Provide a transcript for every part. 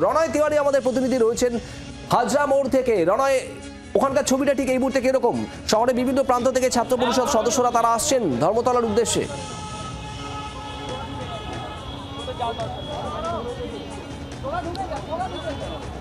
রণয় তিওয়ারি আমাদের প্রতিনিধি রয়েছেন হাজরা মোড় থেকে। রণয়, ওখানকার ছবিটা ঠিক এই মুহূর্তে কিরকম? শহরে বিভিন্ন প্রান্ত থেকে ছাত্র পরিষদ সদস্যরা তারা আসছেন ধর্মতলার উদ্দেশ্যে।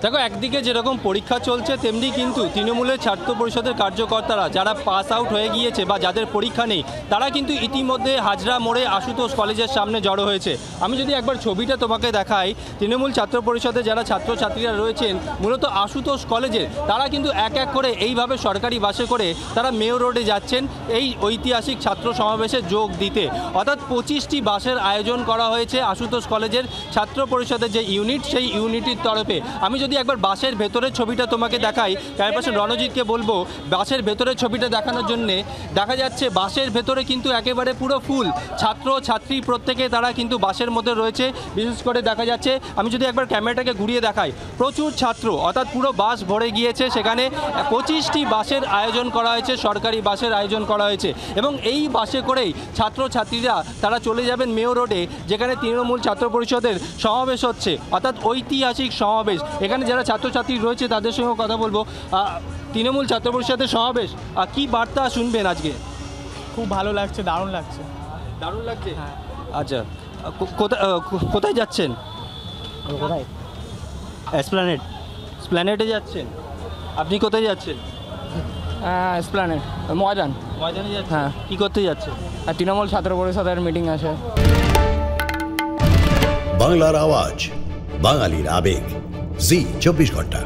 দেখো, একদিকে যেরকম পরীক্ষা চলছে তেমনি কিন্তু তৃণমূলের ছাত্র পরিষদের কার্যকর্তারা যারা পাস আউট হয়ে গিয়েছে বা যাদের পরীক্ষা নেই তারা কিন্তু ইতিমধ্যে হাজরা মোড়ে আশুতোষ কলেজের সামনে জড়ো হয়েছে। আমি যদি একবার ছবিটা তোমাকে দেখাই, তৃণমূল ছাত্র পরিষদের যারা ছাত্রছাত্রীরা রয়েছেন মূলত আশুতোষ কলেজের, তারা কিন্তু এক এক করে এইভাবে সরকারি বাসে করে তারা মেয়ো রোডে যাচ্ছেন এই ঐতিহাসিক ছাত্র সমাবেশে যোগ দিতে। অর্থাৎ 25টি বাসের আয়োজন করা হয়েছে আশুতোষ কলেজের ছাত্র পরিষদের যে ইউনিট, সেই ইউনিটির তরফে। আমি যদি একবার বাসের ভেতরের ছবিটা তোমাকে দেখাই, ক্যামেরাপারসন রণজিৎকে বলবো বাসের ভেতরের ছবিটা দেখানোর জন্যে। দেখা যাচ্ছে বাসের ভেতরে কিন্তু একেবারে পুরো ফুল, ছাত্র ছাত্রী প্রত্যেকে তারা কিন্তু বাসের মধ্যে রয়েছে। বিশেষ করে দেখা যাচ্ছে, আমি যদি একবার ক্যামেরাটাকে ঘুরিয়ে দেখাই, প্রচুর ছাত্র, অর্থাৎ পুরো বাস ভরে গিয়েছে। সেখানে 25টি বাসের আয়োজন করা হয়েছে, সরকারি বাসের আয়োজন করা হয়েছে এবং এই বাসে করেই ছাত্রছাত্রীরা তারা চলে যাবেন মেয়ো রোডে, যেখানে তৃণমূল ছাত্র পরিষদের সমাবেশ হচ্ছে, অর্থাৎ ঐতিহাসিক সমাবেশ। এখানে যারা ছাত্রছাত্রী রয়েছে তাদের সঙ্গে কথা বলবো। তৃণমূল ছাত্র পরিষদের সমাবেশ, কি বার্তা শুনবেন আজকে? খুব ভালো লাগছে, দারুণ লাগছে। দারুণ লাগছে? হ্যাঁ। আচ্ছা, কোথায় যাচ্ছেন? কোথায়? স্প্ল্যানেডে যাচ্ছেন। আপনি কোথায় যাচ্ছেন? এসপ্ল্যানেড, ময়দানে যাচ্ছেন। হ্যাঁ। কি করতে যাচ্ছেন? আর তৃণমূল ছাত্র পরিষদের মিটিং আছে। বাংলার আওয়াজ, বাঙালির আবেগ, জি 24 ঘন্টা।